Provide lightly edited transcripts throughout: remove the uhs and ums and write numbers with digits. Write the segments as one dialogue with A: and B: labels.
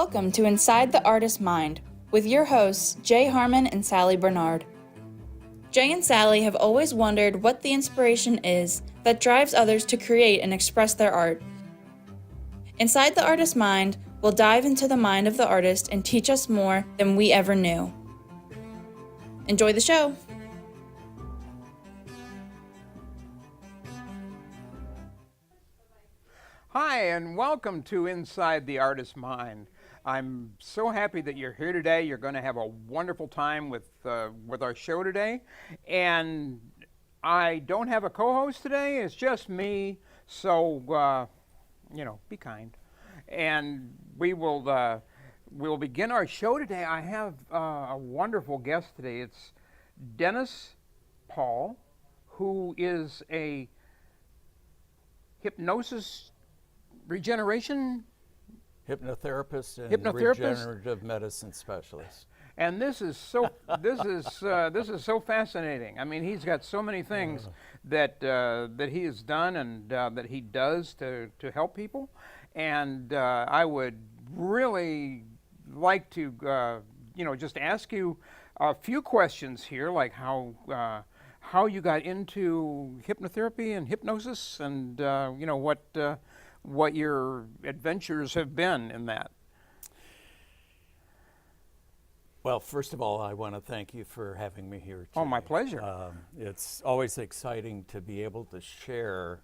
A: Welcome to Inside the Artist's Mind with your hosts, Jay Harmon and Sally Bernard. Jay and Sally have always wondered what the inspiration is that drives others to create and express their art. Inside the Artist's Mind, we'll dive into the mind of the artist and teach us more than we ever knew. Enjoy the show!
B: Hi, and welcome to Inside the Artist's Mind. I'm so happy that you're here today. You're going to have a wonderful time with our show today. And I don't have a co-host today. It's just me. So, be kind. And we'll begin our show today. I have a wonderful guest today. It's Dennis Paul, who is a hypnosis regeneration
C: hypnotherapist and regenerative medicine specialist.
B: And this is so fascinating. I mean, he's got so many things that he has done and that he does to help people. And I would really like to just ask you a few questions here, like how you got into hypnotherapy and hypnosis, and what your adventures have been in that.
C: Well, first of all, I want to thank you for having me here today.
B: Oh, my pleasure.
C: It's always exciting to be able to share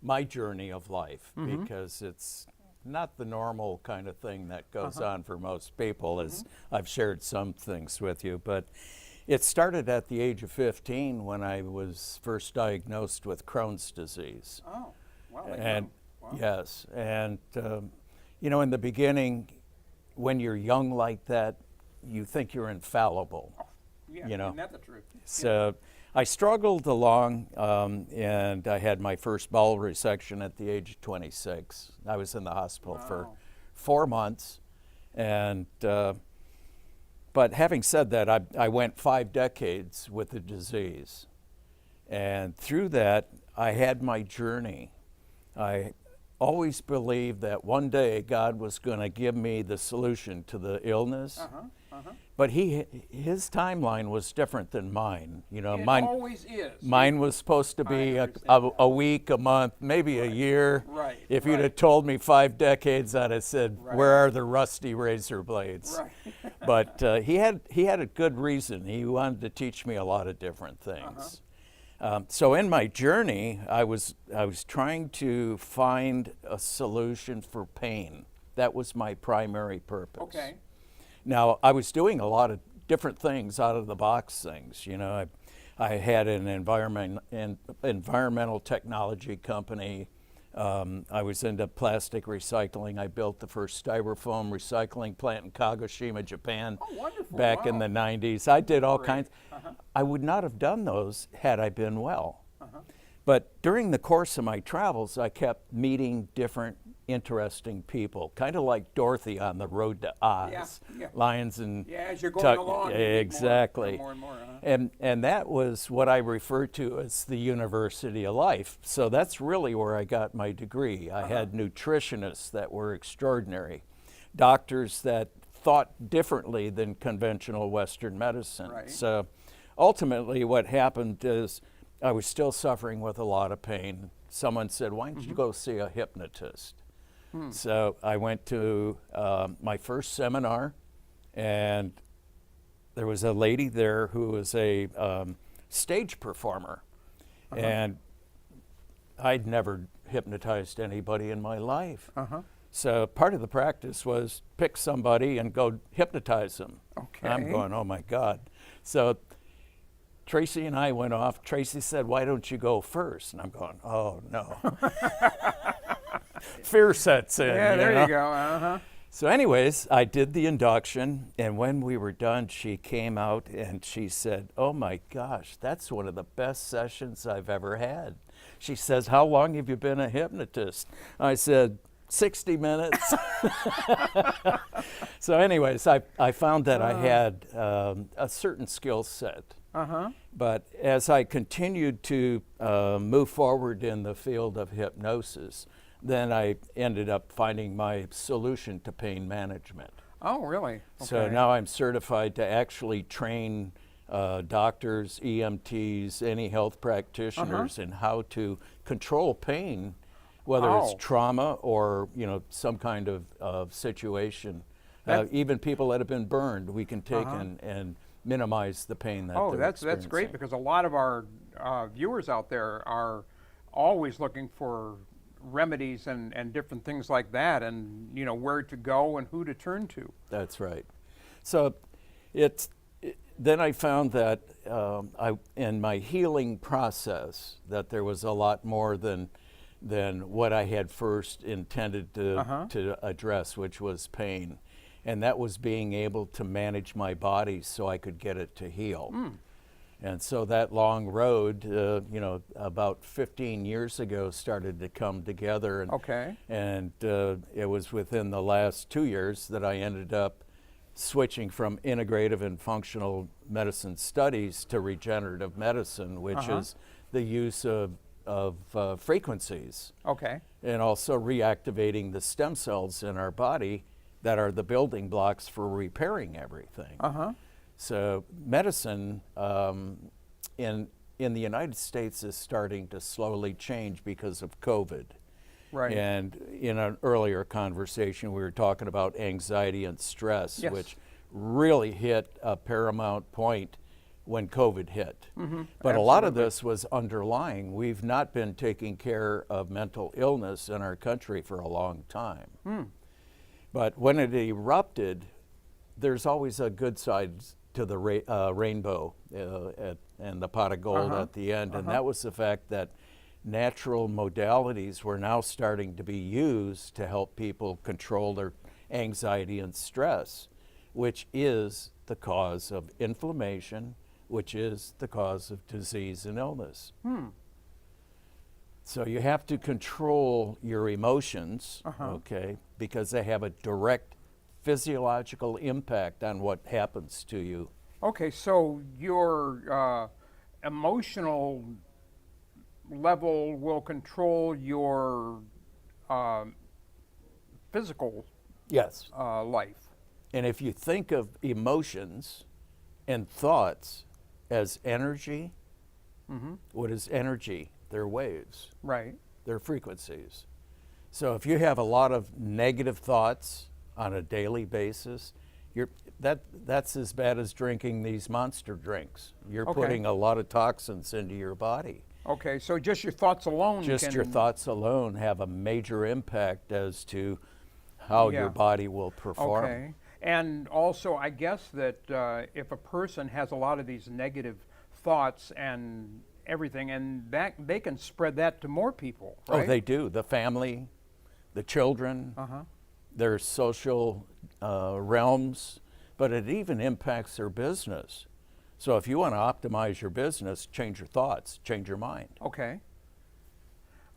C: my journey of life, because it's not the normal kind of thing that goes on for most people, as I've shared some things with you. But it started at the age of 15 when I was first diagnosed with Crohn's disease.
B: Oh, wow.
C: And yes, and in the beginning, when you're young like that, you think you're infallible.
B: Oh, yeah, isn't that the truth?
C: So I struggled along, and I had my first bowel resection at the age of 26. I was in the hospital for 4 months, and but having said that, I went 5 decades with the disease, and through that, I had my journey. I always believed that one day God was going to give me the solution to the illness. But his timeline was different than mine.
B: Mine always is.
C: Mine was supposed to be a week, a month, maybe a year.
B: Right.
C: If you'd have told me 5 decades, I'd have said, "Where are the rusty razor blades?"
B: Right.
C: But he had a good reason. He wanted to teach me a lot of different things. So in my journey, I was trying to find a solution for pain. That was my primary purpose.
B: Okay.
C: Now, I was doing a lot of different things, out of the box things. I had an environmental technology company. I was into plastic recycling. I built the first styrofoam recycling plant in Kagoshima, Japan, back in the 90s. I did all kinds. I would not have done those had I been well. But during the course of my travels, I kept meeting different interesting people, kind of like Dorothy on the road to Oz. Lions and
B: as you're going along,
C: exactly.
B: More and more.
C: And that was what I refer to as the University of Life. So that's really where I got my degree. I had nutritionists that were extraordinary, doctors that thought differently than conventional Western medicine.
B: Right.
C: So ultimately what happened is I was still suffering with a lot of pain. Someone said, "Why don't you go see a hypnotist?" So I went to my first seminar, and there was a lady there who was a stage performer. And I'd never hypnotized anybody in my life. So part of the practice was pick somebody and go hypnotize them.
B: Okay.
C: I'm going, oh my God. So Tracy and I went off. Tracy said, "Why don't you go first?" And I'm going, oh no. Fear sets in.
B: Yeah, there you go.
C: So anyways, I did the induction, and when we were done, she came out and she said, "Oh my gosh, that's one of the best sessions I've ever had." She says, "How long have you been a hypnotist?" I said, 60 minutes. So anyways, I found that I had a certain skill set. But as I continued to move forward in the field of hypnosis, then I ended up finding my solution to pain management.
B: Oh, really?
C: So
B: Okay.
C: now I'm certified to actually train doctors, EMTs, any health practitioners in how to control pain, whether
B: Oh.
C: it's trauma or some kind of situation.
B: That-
C: Even people that have been burned, we can take and minimize the pain that
B: Oh,
C: they're
B: that's great,
C: experiencing.
B: because a lot of our viewers out there are always looking for remedies and different things like that, and where to go and who to turn to.
C: That's right. So then I found that in my healing process that there was a lot more than what I had first intended to address, which was pain. And that was being able to manage my body so I could get it to heal. And so that long road, about 15 years ago, started to come together. And,
B: Okay.
C: and it was within the last 2 years that I ended up switching from integrative and functional medicine studies to regenerative medicine, which is the use of frequencies,
B: Okay.
C: and also reactivating the stem cells in our body that are the building blocks for repairing everything. So medicine in the United States is starting to slowly change because of COVID.
B: Right.
C: And in an earlier conversation, we were talking about anxiety and stress,
B: Yes.
C: which really hit a paramount point when COVID hit. But a lot of this was underlying. We've not been taking care of mental illness in our country for a long time. But when it erupted, there's always a good side to the rainbow and the pot of gold at the end. And that was the fact that natural modalities were now starting to be used to help people control their anxiety and stress, which is the cause of inflammation, which is the cause of disease and illness. So you have to control your emotions, okay, because they have a direct physiological impact on what happens to you.
B: Okay, so your emotional level will control your physical
C: Yes.
B: life.
C: And if you think of emotions and thoughts as energy, what is energy? They're waves,
B: Right.
C: they're frequencies. So if you have a lot of negative thoughts on a daily basis, that's as bad as drinking these monster drinks. You're
B: Okay.
C: putting a lot of toxins into your body.
B: Okay, so just your thoughts alone
C: Just
B: can...
C: your thoughts alone have a major impact as to how
B: Yeah.
C: your body will perform.
B: Okay. And also, I guess that if a person has a lot of these negative thoughts and everything, and that they can spread that to more people, right?
C: Oh, they do. The family, the children, their social realms, but it even impacts their business. So if you want to optimize your business, change your thoughts, change your mind.
B: Okay.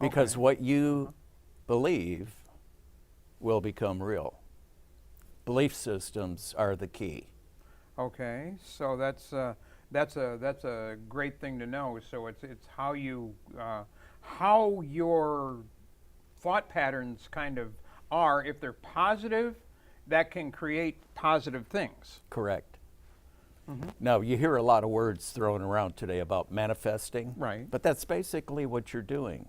C: Because what you believe will become real. Belief systems are the key.
B: Okay. So that's a great thing to know. So it's how you how your thought patterns kind of are. If they're positive, that can create positive things.
C: Correct. Now, you hear a lot of words thrown around today about manifesting.
B: Right.
C: But that's basically what you're doing,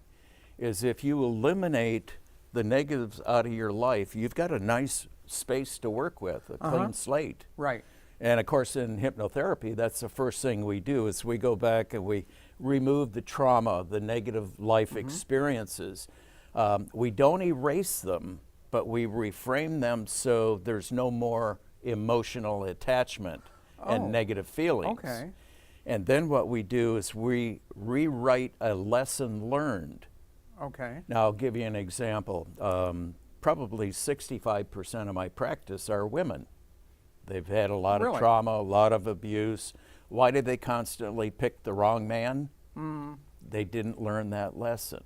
C: is if you eliminate the negatives out of your life, you've got a nice space to work with, a clean slate.
B: Right.
C: And of course, in hypnotherapy, that's the first thing we do is we go back and we remove the trauma, the negative life experiences. We don't erase them, but we reframe them so there's no more emotional attachment and negative feelings.
B: Okay.
C: And then what we do is we rewrite a lesson learned.
B: Okay.
C: Now, I'll give you an example. Probably 65% of my practice are women. They've had a lot
B: Really?
C: of trauma, a lot of abuse. Why did they constantly pick the wrong man? They didn't learn that lesson.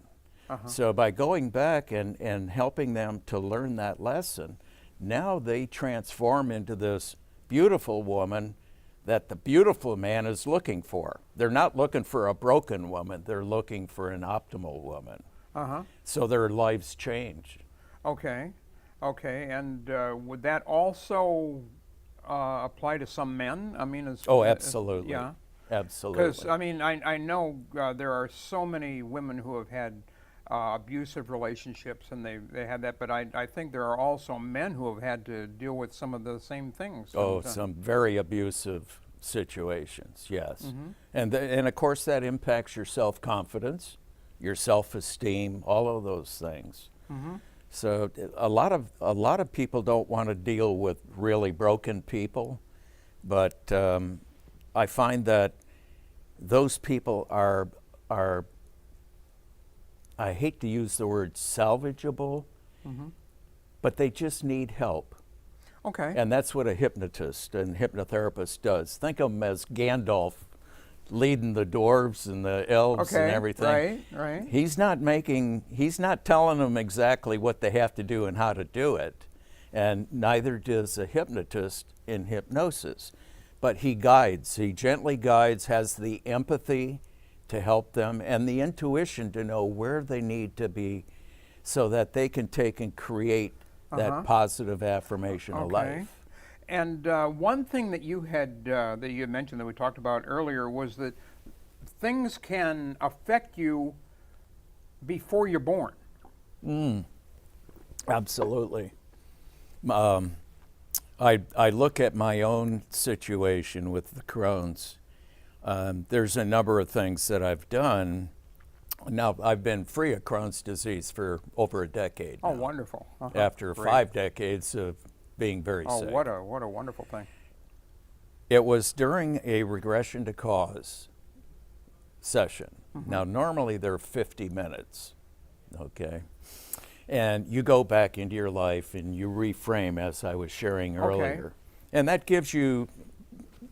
C: So by going back and helping them to learn that lesson, now they transform into this beautiful woman that the beautiful man is looking for. They're not looking for a broken woman, they're looking for an optimal woman.
B: Uh-huh.
C: So their lives changed.
B: Okay. Okay. And would that also apply to some men? I mean,
C: Oh, absolutely.
B: yeah.
C: Absolutely.
B: Because, I mean, I know there are so many women who have had abusive relationships and they had that, but I think there are also men who have had to deal with some of the same things.
C: Oh,
B: And,
C: some very abusive situations, yes.
B: Mm-hmm.
C: And of course that impacts your self-confidence, your self-esteem, all of those things.
B: Mm-hmm.
C: So a lot of people don't want to deal with really broken people, but I find that those people are I hate to use the word salvageable,
B: Mm-hmm.
C: but they just need help.
B: Okay.
C: And that's what a hypnotist and hypnotherapist does. Think of them as Gandalf leading the dwarves and the elves
B: Okay,
C: and everything.
B: right, right.
C: He's not telling them exactly what they have to do and how to do it. And neither does a hypnotist in hypnosis. But he gently guides, has the empathy to help them and the intuition to know where they need to be so that they can take and create that positive affirmation of life.
B: And one thing that you had mentioned that we talked about earlier was that things can affect you before you're born.
C: Absolutely. I look at my own situation with the Crohn's. There's a number of things that I've done. Now, I've been free of Crohn's disease for over a decade
B: Oh,
C: now,
B: wonderful.
C: after
B: Great.
C: 5 decades of being very
B: Oh,
C: sick.
B: what a wonderful thing.
C: It was during a regression to cause session. Now, normally they're 50 minutes, okay? And you go back into your life and you reframe, as I was sharing earlier. And that gives you,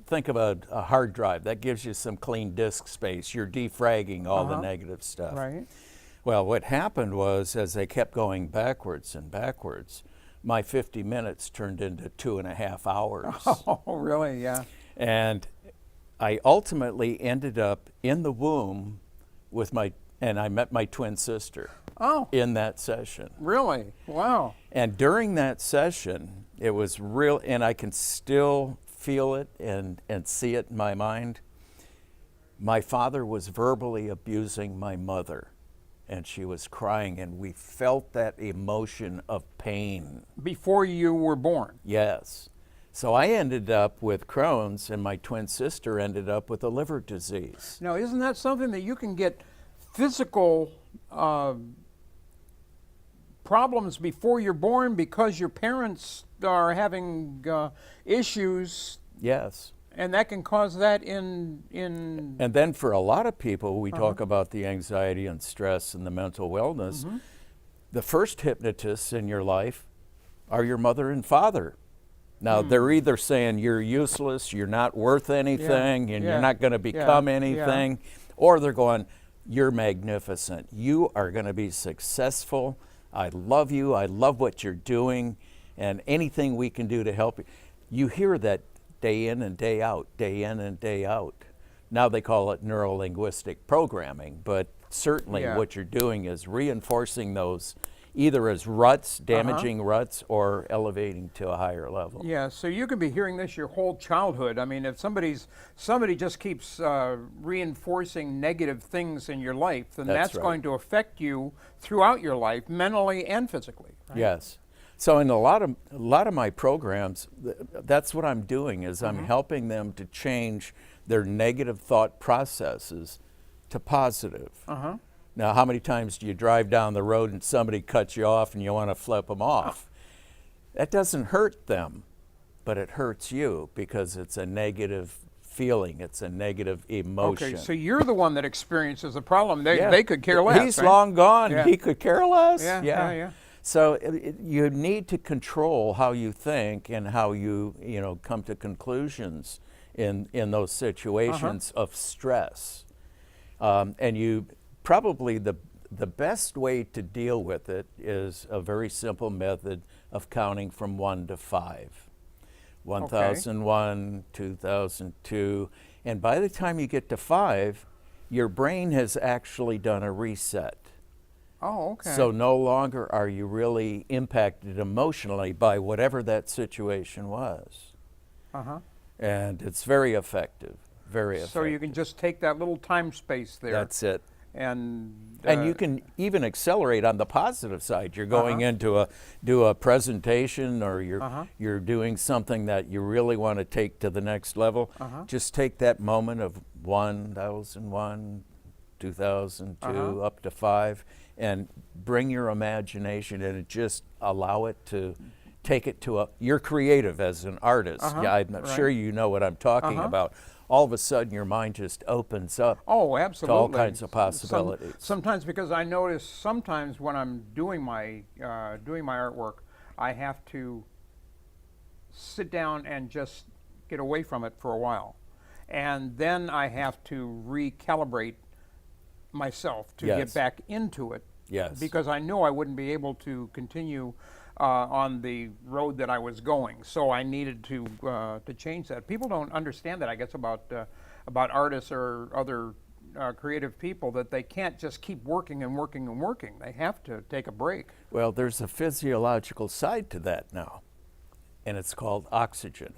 C: think of a hard drive, that gives you some clean disk space. You're defragging all the negative stuff.
B: Right.
C: Well, what happened was, as I kept going backwards and backwards, my 50 minutes turned into 2.5 hours.
B: Oh, really? Yeah.
C: And I ultimately ended up in the womb with and I met my twin sister
B: Oh,
C: in that session.
B: really? Wow.
C: And during that session, it was real, and I can still feel it and see it in my mind. My father was verbally abusing my mother, and she was crying, and we felt that emotion of pain.
B: Before you were born.
C: Yes. So I ended up with Crohn's, and my twin sister ended up with a liver disease.
B: Now, isn't that something that you can get physical problems before you're born because your parents are having issues,
C: Yes.
B: and that can cause that in
C: And then for a lot of people, we talk about the anxiety and stress and the mental wellness. The first hypnotists in your life are your mother and father. Now, they're either saying you're useless, you're not worth anything, and
B: yeah,
C: you're not going to become
B: yeah.
C: anything, or they're going, you're magnificent. You are going to be successful. I love you. I love what you're doing, and anything we can do to help you. You hear that day in and day out, day in and day out. Now they call it neuro-linguistic programming, but certainly
B: Yeah.
C: what you're doing is reinforcing those either as ruts, damaging ruts, or elevating to a higher level.
B: Yeah, so you can be hearing this your whole childhood. I mean, if somebody just keeps reinforcing negative things in your life, then
C: That's
B: that's
C: right.
B: going to affect you throughout your life, mentally and physically. Right?
C: Yes. So in a lot of my programs, that's what I'm doing is I'm helping them to change their negative thought processes to positive. Now, how many times do you drive down the road and somebody cuts you off and you want to flip them off? That doesn't hurt them, but it hurts you because it's a negative feeling. It's a negative emotion.
B: Okay, so you're the one that experiences the problem.
C: Yeah.
B: They could care less.
C: He's
B: right?
C: long gone.
B: Yeah.
C: He could care less.
B: Yeah.
C: So you need to control how you think and how you come to conclusions in those situations of stress. And you probably the best way to deal with it is a very simple method of counting from 1 to 5. 1001, 2002, and by the time you get to 5, your brain has actually done a reset.
B: Oh, okay.
C: So no longer are you really impacted emotionally by whatever that situation was.
B: Uh-huh.
C: And it's very effective, very effective.
B: So you can just take that little time space there.
C: That's it.
B: And
C: And you can even accelerate on the positive side. You're going into do a presentation, or you're doing something that you really want to take to the next level. Just take that moment of 1001, 2002, up to 5, and bring your imagination and just allow it to take it to you're creative as an artist. Yeah, I'm sure you know what I'm talking about. All of a sudden your mind just opens up.
B: Oh, absolutely.
C: To all kinds of possibilities.
B: Sometimes, because I notice sometimes when I'm doing my artwork, I have to sit down and just get away from it for a while, and then I have to recalibrate myself to get back into it.
C: Yes.
B: Because I know I wouldn't be able to continue on the road that I was going, so I needed to change that. People don't understand that, I guess, about artists or other creative people, that they can't just keep working and working and working. They have to take a break.
C: Well, there's a physiological side to that now, and it's called oxygen.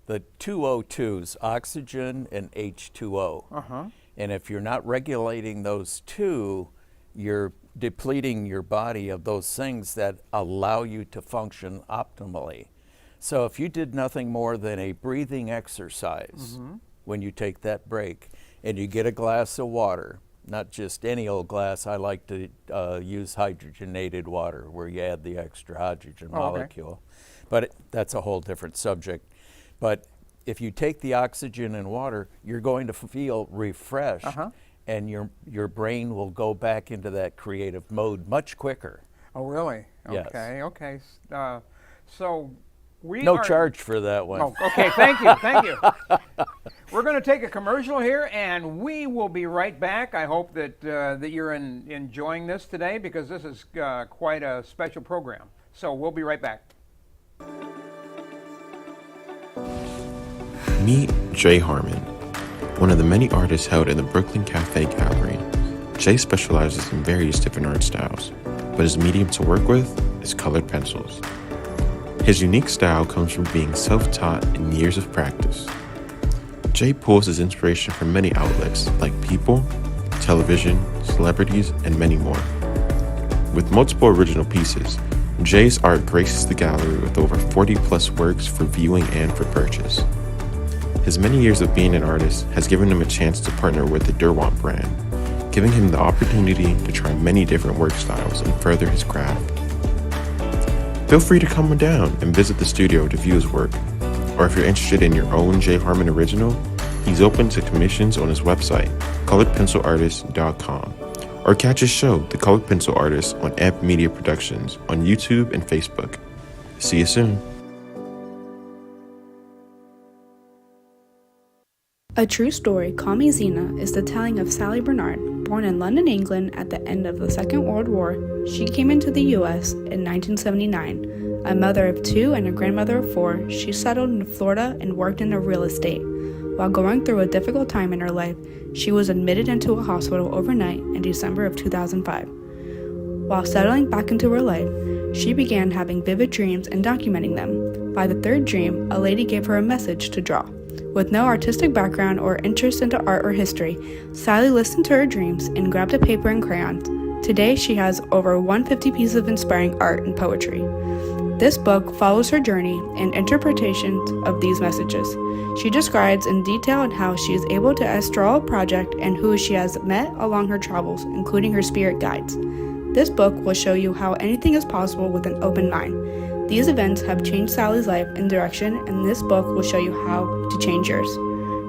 C: The two O2s, oxygen and H2O. And if you're not regulating those two, you're depleting your body of those things that allow you to function optimally. So if you did nothing more than a breathing exercise when you take that break, and you get a glass of water, not just any old glass, I like to use hydrogenated water, where you add the extra hydrogen molecule. But that's a whole different subject. But if you take the oxygen and water, you're going to feel refreshed, and your brain will go back into that creative mode much quicker.
B: Oh, really?
C: Yes.
B: Okay, okay. So we
C: No charge for that one.
B: Oh, okay, thank you, thank you. We're going to take a commercial here, and we will be right back. I hope that that you're enjoying this today, because this is quite a special program. So we'll be right back.
D: Meet Jay Harmon, one of the many artists held in the Brooklyn Cafe Gallery. Jay specializes in various different art styles, but his medium to work with is colored pencils. His unique style comes from being self-taught and years of practice. Jay pulls his inspiration from many outlets like people, television, celebrities, and many more. With multiple original pieces, Jay's art graces the gallery with over 40+ works for viewing and for purchase. His many years of being an artist has given him a chance to partner with the Derwent brand, giving him the opportunity to try many different work styles and further his craft. Feel free to come on down and visit the studio to view his work, or if you're interested in your own Jay Harmon original, he's open to commissions on his website, coloredpencilartist.com, or catch his show, The Colored Pencil Artist, on Amp Media Productions on YouTube and Facebook. See you soon.
E: A true story, Call Me Zena, is the telling of Sally Bernard. Born in London, England at the end of the Second World War, she came into the U.S. in 1979. A mother of 2 and a grandmother of 4, she settled in Florida and worked in real estate. While going through a difficult time in her life, she was admitted into a hospital overnight in December of 2005. While settling back into her life, she began having vivid dreams and documenting them. By the 3rd dream, a lady gave her a message to draw. With no artistic background or interest into art or history, Sally listened to her dreams and grabbed a paper and crayons. Today, she has over 150 pieces of inspiring art and poetry. This book follows her journey and interpretations of these messages. She describes in detail on how she is able to astral a project and who she has met along her travels, including her spirit guides. This book will show you how anything is possible with an open mind. These events have changed Sally's life and direction, and this book will show you how to change yours.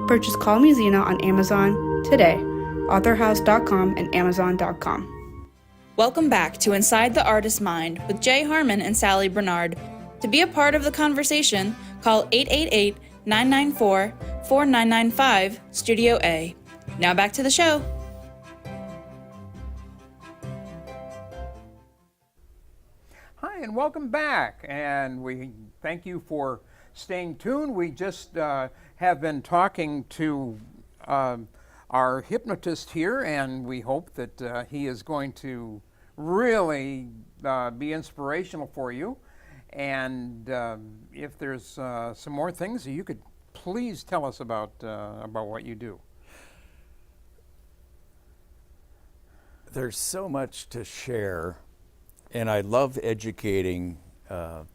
E: Purchase Call Me Zena on Amazon today, authorhouse.com and amazon.com.
A: Welcome back to Inside the Artist's Mind with Jay Harmon and Sally Bernard. To be a part of the conversation, call 888-994-4995, Studio A. Now back to the show.
B: Hi, and welcome back. And we thank you for staying tuned. We just have been talking to our hypnotist here, and we hope that he is going to really be inspirational for you. And if there's some more things you could please tell us about what you do.
C: There's so much to share, and I love educating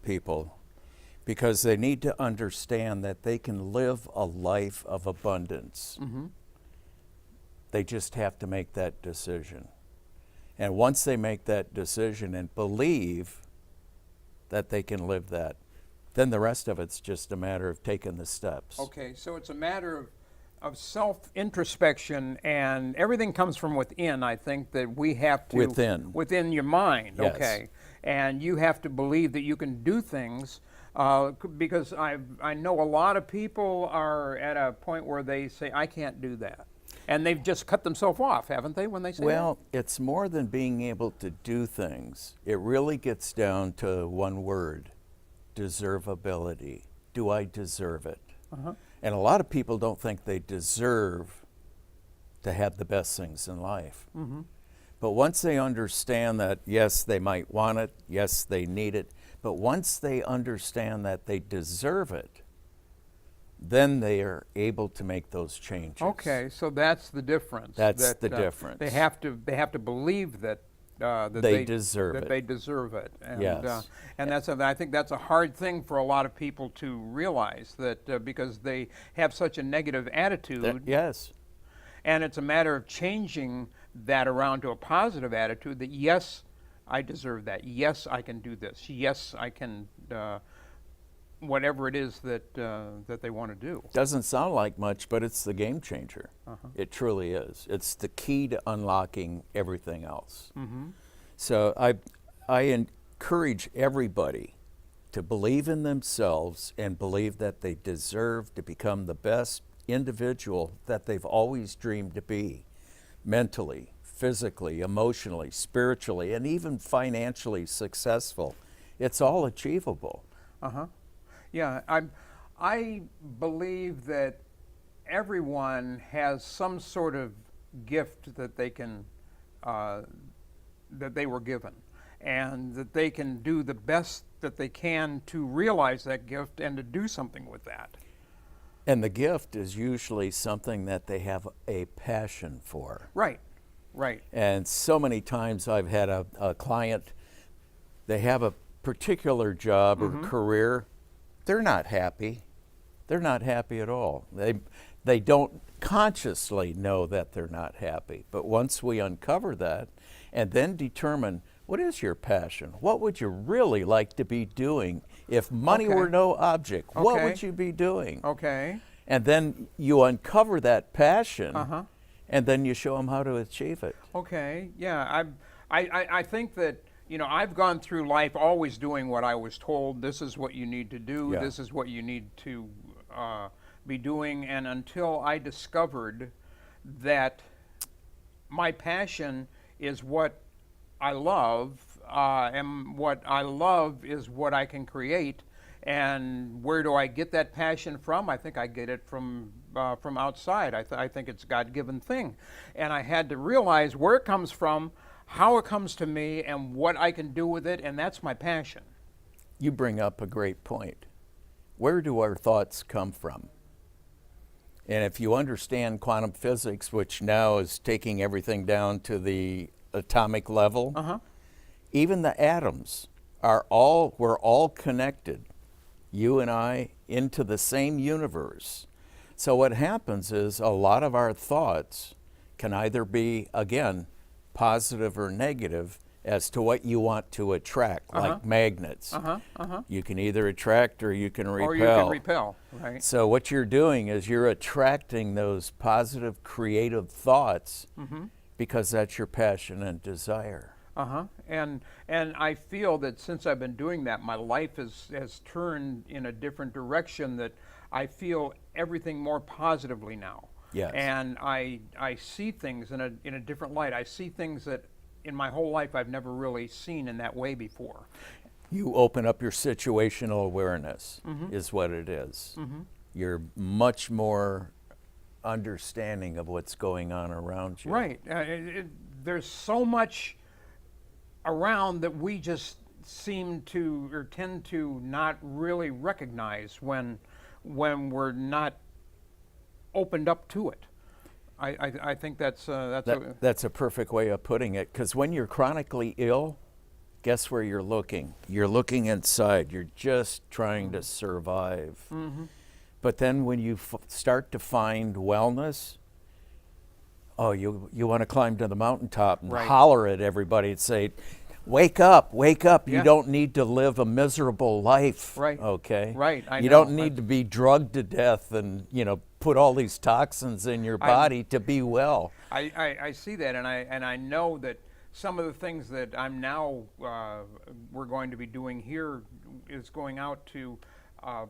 C: people because they need to understand that they can live a life of abundance. They just have to make that decision. And once they make that decision and believe that they can live that, then the rest of it's just a matter of taking the steps.
B: Okay, so it's a matter of self-introspection, and everything comes from within. I think that we have to... Within your mind,
C: Yes.
B: okay. And you have to believe that you can do things, because I know a lot of people are at a point where they say, I can't do that. And they've just cut themselves off, haven't they, when they say
C: Well, it's more than being able to do things. It really gets down to one word: deservability. Do I deserve it? And a lot of people don't think they deserve to have the best things in life. But once they understand that, yes, they might want it, yes, they need it, but once they understand that they deserve it, then they are able to make those changes.
B: Okay, so that's the difference.
C: That's the difference.
B: They have to believe that
C: they deserve
B: that
C: it.
B: they deserve it. And,
C: Yes.
B: and I think that's a hard thing for a lot of people to realize, that because they have such a negative attitude.
C: Yes.
B: And it's a matter of changing that around to a positive attitude, that yes, I deserve that. Yes, I can do this. Yes, I can, whatever it is that they want to do.
C: Doesn't sound like much, but it's the game changer. It truly is. It's the key to unlocking everything else. So I encourage everybody to believe in themselves and believe that they deserve to become the best individual that they've always dreamed to be, mentally, physically, emotionally, spiritually, and even financially successful. It's all achievable.
B: Yeah, I believe that everyone has some sort of gift that they can, that they were given, and that they can do the best that they can to realize that gift and to do something with that.
C: And the gift is usually something that they have a passion for.
B: Right, right.
C: And so many times I've had a client, they have a particular job or career, they're not happy. They're not happy at all. They don't consciously know that they're not happy. But once we uncover that and then determine, what is your passion? What would you really like to be doing? If money were no object, what would you be doing?
B: Okay.
C: And then you uncover that passion, and then you show them how to achieve it.
B: Okay, yeah, I think that, you know, I've gone through life always doing what I was told. This is what you need to do.
C: Yeah.
B: This is what you need to be doing. And until I discovered that my passion is what I love, and what I love is what I can create. And where do I get that passion from? I think I get it from outside. I think it's a God-given thing. And I had to realize where it comes from, how it comes to me, and what I can do with it, and that's my passion.
C: You bring up a great point. Where do our thoughts come from? And if you understand quantum physics, which now is taking everything down to the atomic level, even the atoms we're all connected, you and I, into the same universe. So what happens is a lot of our thoughts can either be, again, positive or negative as to what you want to attract, like magnets. You can either attract or you can repel.
B: Or you can repel, right.
C: So what you're doing is you're attracting those positive, creative thoughts because that's your passion and desire.
B: And I feel that since I've been doing that, my life has turned in a different direction, that I feel everything more positively now.
C: Yes.
B: And I see things in a different light. I see things that in my whole life I've never really seen in that way before.
C: You open up your situational awareness is what it is. You're much more understanding of what's going on around you.
B: Right. There's so much around that we just seem to or tend to not really recognize when we're not opened up to it. I think that's
C: That's a perfect way of putting it, because when you're chronically ill, guess where you're looking? You're looking inside. You're just trying to survive.
B: Mm-hmm.
C: But then when you start to find wellness, oh, you want to climb to the mountaintop and
B: Right.
C: holler at everybody and say, wake up, wake up.
B: Yeah.
C: You don't need to live a miserable life.
B: Right.
C: Okay?
B: Right, I
C: You
B: know.
C: don't need to be drugged to death and, put all these toxins in your body to be well.
B: I see that, and I know that some of the things that I'm now we're going to be doing here is going out to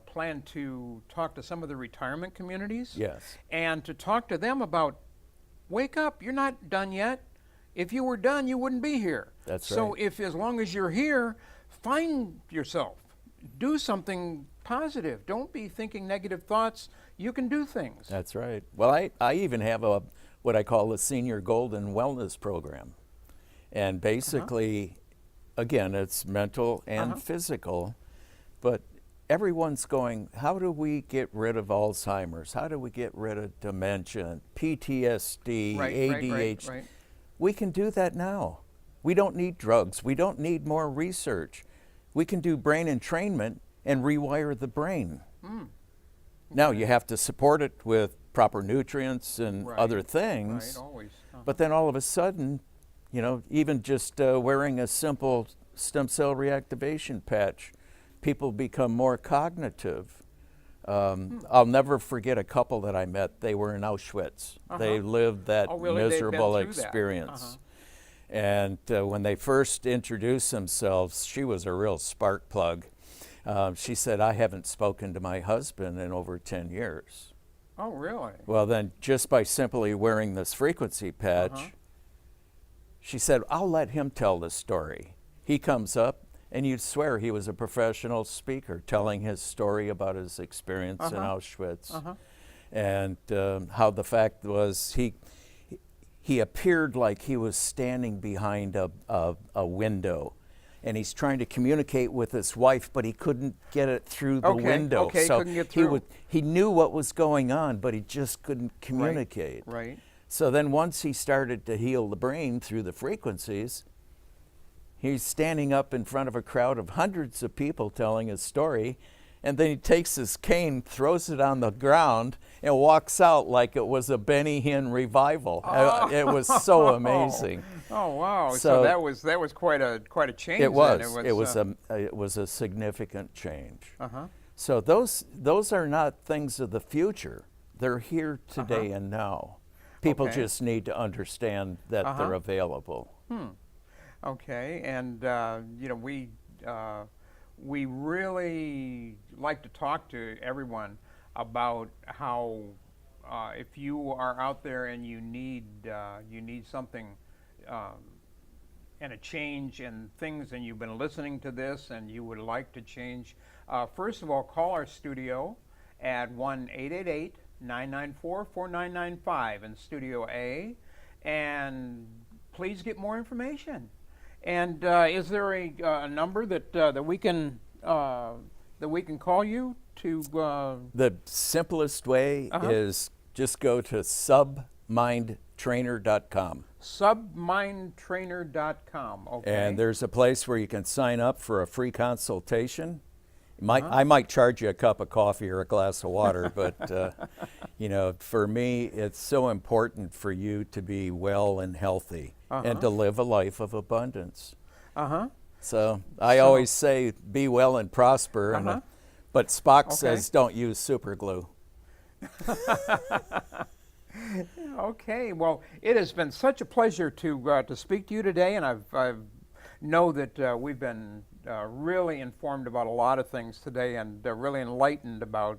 B: plan to talk to some of the retirement communities.
C: Yes.
B: And to talk to them about, wake up, you're not done yet. If you were done, you wouldn't be here.
C: That's
B: so
C: right.
B: if as long as you're here, find yourself, do something positive. Don't be thinking negative thoughts. You can do things.
C: That's right. Well, I even have what I call a Senior Golden Wellness Program. And basically, again, it's mental and physical, but everyone's going, how do we get rid of Alzheimer's? How do we get rid of dementia, PTSD, ADHD?
B: Right.
C: We can do that now. We don't need drugs. We don't need more research. We can do brain entrainment and rewire the brain. Now, you have to support it with proper nutrients and
B: Right.
C: other things.
B: Right, always.
C: But then all of a sudden, even just wearing a simple stem cell reactivation patch, people become more cognitive. I'll never forget a couple that I met. They were in Auschwitz. They lived that
B: Oh, really? They've been
C: miserable
B: through that.
C: experience. And when they first introduced themselves, she was a real spark plug. She said, I haven't spoken to my husband in over 10 years.
B: Oh, really?
C: Well, then just by simply wearing this frequency patch, she said, I'll let him tell the story. He comes up, and you'd swear he was a professional speaker telling his story about his experience in Auschwitz. And how the fact was he appeared like he was standing behind a window. And he's trying to communicate with his wife, but he couldn't get it through the window.
B: Okay,
C: so
B: couldn't get through.
C: he knew what was going on, but he just couldn't communicate.
B: Right.
C: So then once he started to heal the brain through the frequencies, he's standing up in front of a crowd of hundreds of people telling his story, and then he takes his cane, throws it on the ground, and walks out like it was a Benny Hinn revival. It was so amazing.
B: Oh, wow. So
C: So
B: that was quite a change.
C: It was.
B: Then.
C: It was a significant change.
B: Uh-huh.
C: So those are not things of the future. They're here today and now. People
B: Okay.
C: just need to understand that they're available.
B: Okay, and we really like to talk to everyone about how if you are out there and you need something and a change in things, and you've been listening to this and you would like to change, first of all, call our studio at 1-888-994-4995 in Studio A, and please get more information. And is there a number that we can call you to?
C: The simplest way is just go to submindtrainer.com.
B: Submindtrainer.com. Okay.
C: And there's a place where you can sign up for a free consultation. I might charge you a cup of coffee or a glass of water, but for me, it's so important for you to be well and healthy and to live a life of abundance. So I always say, be well and prosper, but Spock says, don't use super glue.
B: Okay. Well, it has been such a pleasure to speak to you today, and I know that we've been really informed about a lot of things today, and really enlightened about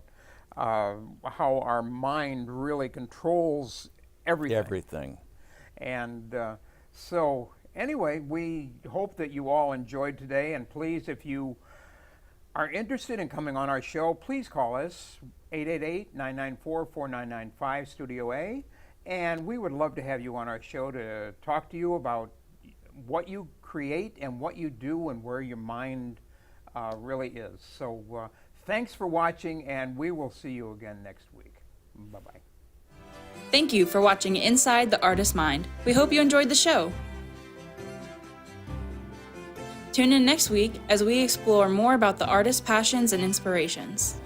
B: how our mind really controls everything.
C: Everything.
B: And so anyway, we hope that you all enjoyed today, and please, if you are interested in coming on our show, please call us 888-994-4995 Studio A, and we would love to have you on our show to talk to you about what you create and what you do and where your mind really is. So thanks for watching, and we will see you again next week. Bye-bye.
A: Thank you for watching Inside the Artist's Mind. We hope you enjoyed the show. Tune in next week as we explore more about the artist's passions and inspirations.